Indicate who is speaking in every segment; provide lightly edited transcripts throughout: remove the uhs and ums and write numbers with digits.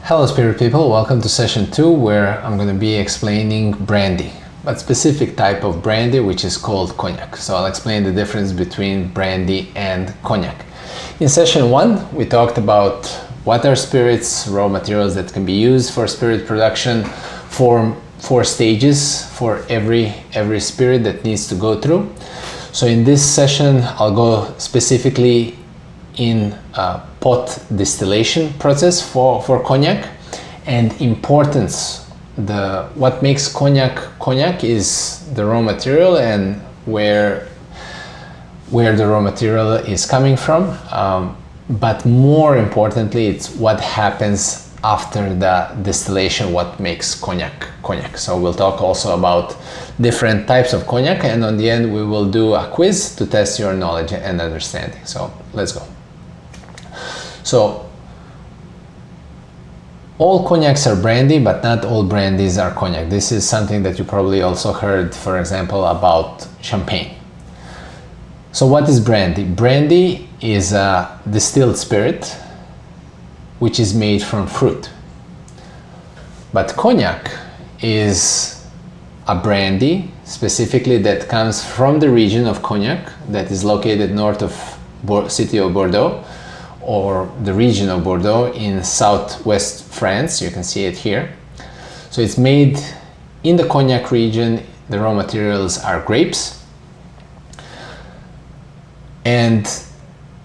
Speaker 1: Hello spirit people, welcome to session 2 where I'm going to be explaining brandy, but specific type of brandy which is called cognac. So I'll explain the difference between brandy and cognac. In session 1 we talked about what are spirits, raw materials that can be used for spirit production, four stages for every spirit that needs to go through. So in this session I'll go specifically in pot distillation process for cognac and importance. What makes cognac is the raw material and where the raw material is coming from, but more importantly it's what happens after the distillation, what makes cognac. So we'll talk also about different types of cognac, and on the end we will do a quiz to test your knowledge and understanding. So let's go. So all cognacs are brandy, but not all brandies are cognac. This is something that you probably also heard, for example, about champagne. So what is brandy? Brandy is a distilled spirit which is made from fruit. But cognac is a brandy specifically that comes from the region of Cognac that is located north of city of Bordeaux, or the region of Bordeaux in southwest France. You can see it here. So it's made in the Cognac region. The raw materials are grapes. And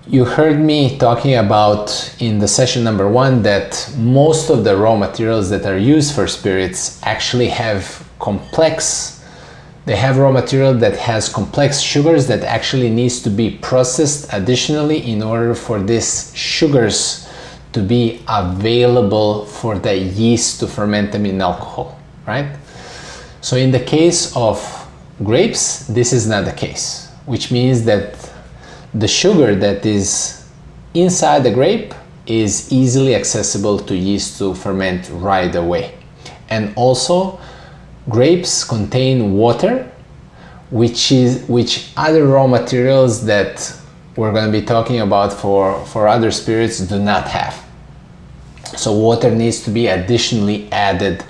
Speaker 1: you heard me talking about in the session number 1 that most of the raw materials that are used for spirits actually have raw material that has complex sugars that actually needs to be processed additionally in order for these sugars to be available for the yeast to ferment them in alcohol, right? So in the case of grapes, this is not the case, which means that the sugar that is inside the grape is easily accessible to yeast to ferment right away. And also grapes contain water, which other raw materials that we're going to be talking about for other spirits do not have. So water needs to be additionally added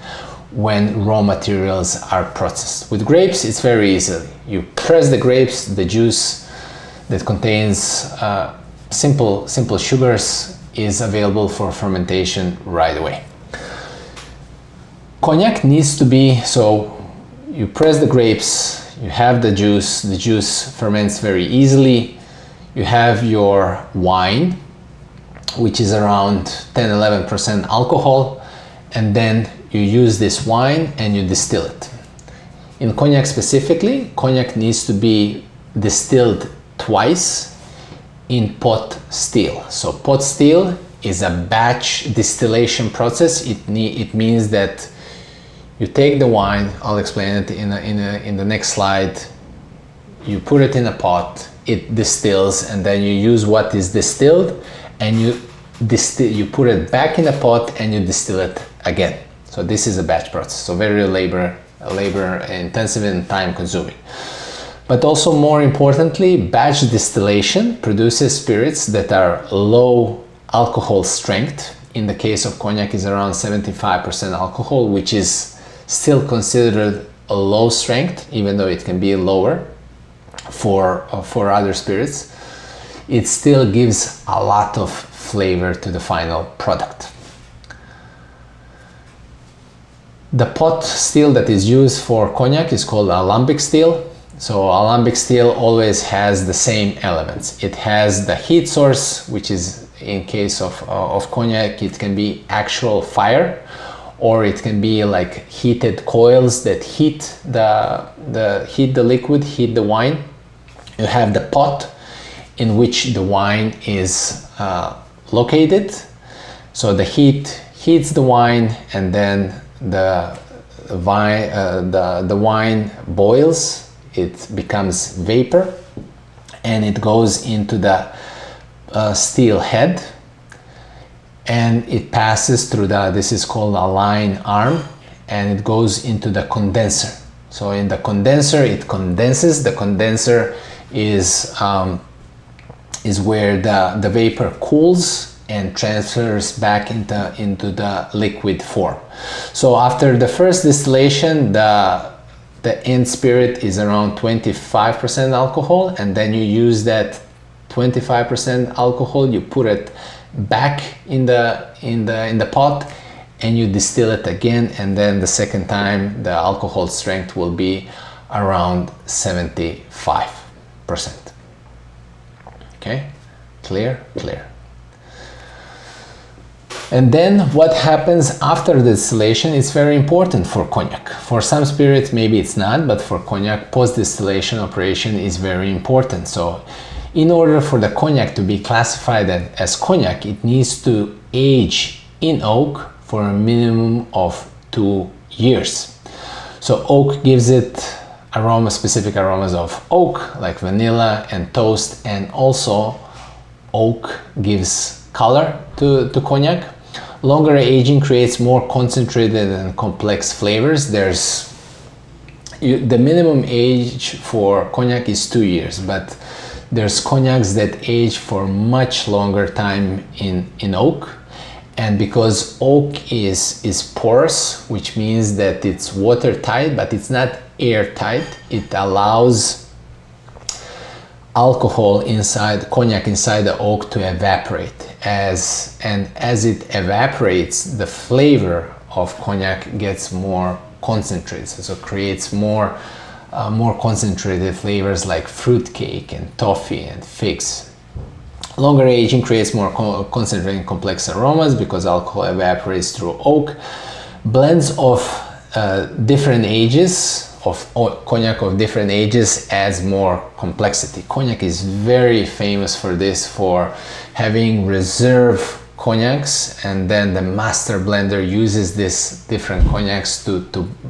Speaker 1: when raw materials are processed. With grapes it's very easy. You press the grapes, the juice that contains simple sugars is available for fermentation right away. Cognac needs to be, so you press the grapes, you have the juice ferments very easily. You have your wine, which is around 10-11% alcohol, and then you use this wine and you distill it. In cognac specifically, cognac needs to be distilled twice in pot still. So pot still is a batch distillation process. It means that you take the wine, I'll explain it in the next slide, you put it in a pot, it distills, and then you use what is distilled and you put it back in a pot and you distill it again. So this is a batch process, so very labor intensive and time consuming. But also more importantly, batch distillation produces spirits that are low alcohol strength. In the case of cognac is around 75% alcohol, which is still considered a low strength, even though it can be lower for other spirits. It still gives a lot of flavor to the final product. The pot still that is used for cognac is called alembic still. So alembic still always has the same elements. It has the heat source, which is, in case of cognac, it can be actual fire, or it can be like heated coils that heat the liquid, heat the wine. You have the pot in which the wine is located. So the heat heats the wine, and then the wine boils. It becomes vapor, and it goes into the steel head, and it passes through this is called a line arm, and it goes into the condenser. So in the condenser it condenses. The condenser is where the vapor cools and transfers back into the liquid form. So after the first distillation, the end spirit is around 25% alcohol, and then you use that 25% alcohol, you put it back in the pot, and you distill it again, and then the second time the alcohol strength will be around 75%. Okay, clear. And then what happens after the distillation is very important for cognac. For some spirits maybe it's not, but for cognac, post-distillation operation is very important. So in order for the cognac to be classified as cognac, it needs to age in oak for a minimum of 2 years. So oak gives it specific aromas of oak, like vanilla and toast, and also oak gives color to cognac. Longer aging creates more concentrated and complex flavors. The minimum age for cognac is 2 years, but there's cognacs that age for much longer time in oak. And because oak is porous, which means that it's watertight, but it's not airtight, it allows alcohol inside, cognac inside the oak to evaporate. As it evaporates, the flavor of cognac gets more concentrated, so creates more concentrated flavors like fruitcake and toffee and figs. Longer aging creates more concentrated complex aromas because alcohol evaporates through oak. Blends of different ages of cognac of different ages adds more complexity. Cognac is very famous for this, for having reserve cognacs, and then the master blender uses these different cognacs to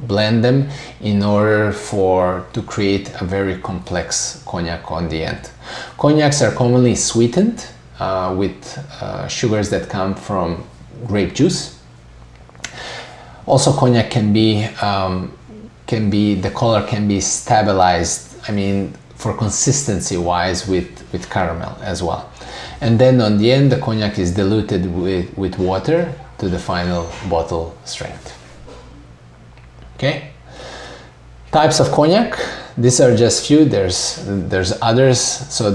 Speaker 1: blend them in order to create a very complex cognac on the end. Cognacs are commonly sweetened with sugars that come from grape juice. Also, cognac the color can be stabilized, for consistency wise, with caramel as well. And then on the end, the cognac is diluted with water to the final bottle strength. Okay. Types of cognac. These are just few. There's others. So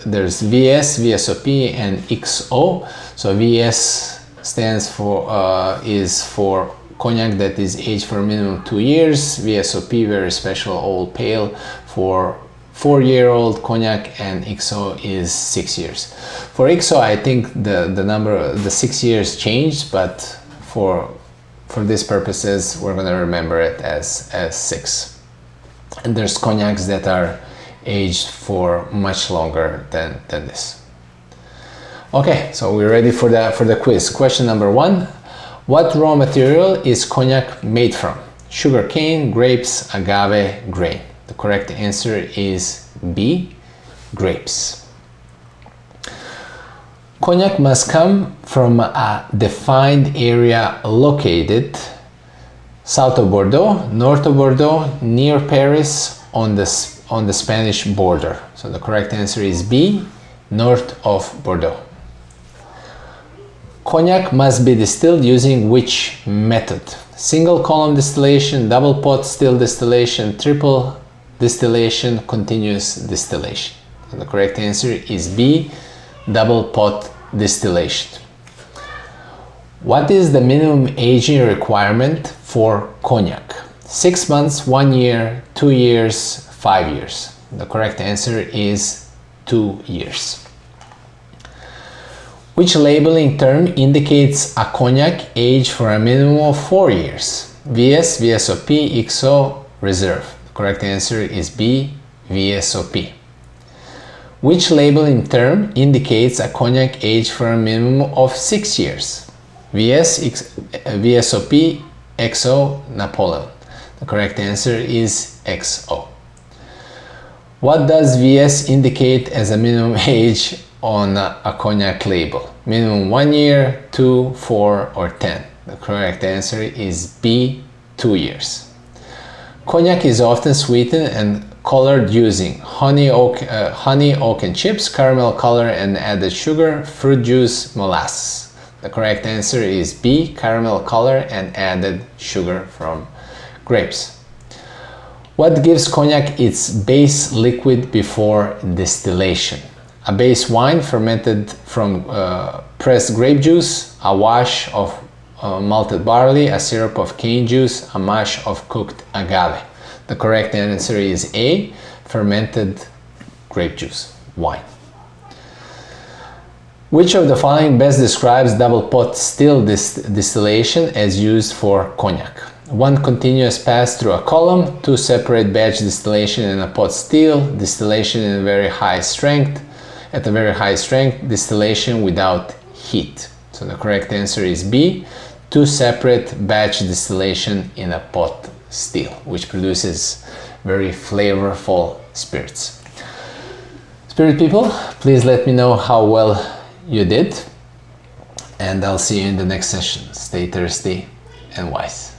Speaker 1: there's VS, VSOP, and XO. So VS stands for is for cognac that is aged for a minimum 2 years. VSOP, very special old pale, for 4-year-old cognac, and XO is 6 years. For XO, I think the 6 years changed, but for these purposes, we're gonna remember it as 6. And there's cognacs that are aged for much longer than this. Okay, so we're ready for the quiz. Question number 1. What raw material is cognac made from? Sugar cane, grapes, agave, grain. The correct answer is B, grapes. Cognac must come from a defined area located south of Bordeaux, north of Bordeaux, near Paris, on the Spanish border. So the correct answer is B, north of Bordeaux. Cognac must be distilled using which method? Single column distillation, double pot still distillation, triple distillation, continuous distillation. And the correct answer is B, double pot distillation. What is the minimum aging requirement for cognac? 6 months, 1 year, 2 years, 5 years. The correct answer is 2 years. Which labeling term indicates a cognac aged for a minimum of 4 years? VS, VSOP, XO, reserve. The correct answer is B, VSOP. Which labeling term indicates a cognac aged for a minimum of 6 years? VS, VSOP, XO, Napoleon. The correct answer is XO. What does VS indicate as a minimum age on a cognac label? Minimum 1 year, 2, 4, or 10. The correct answer is B, 2 years. Cognac is often sweetened and colored using honey, oak and chips, caramel color and added sugar, fruit juice, molasses. The correct answer is B, caramel color and added sugar from grapes. What gives cognac its base liquid before distillation? A base wine fermented from pressed grape juice, a wash of malted barley, a syrup of cane juice, a mash of cooked agave. The correct answer is A, fermented grape juice, wine. Which of the following best describes double pot still distillation as used for cognac? 1 continuous pass through a column, 2 separate batch distillation in a pot still, distillation in a very high strength, at a very high strength, distillation without heat. So the correct answer is B, 2 separate batch distillation in a pot still, which produces very flavorful spirits. Spirit people, please let me know how well you did, and I'll see you in the next session. Stay thirsty and wise.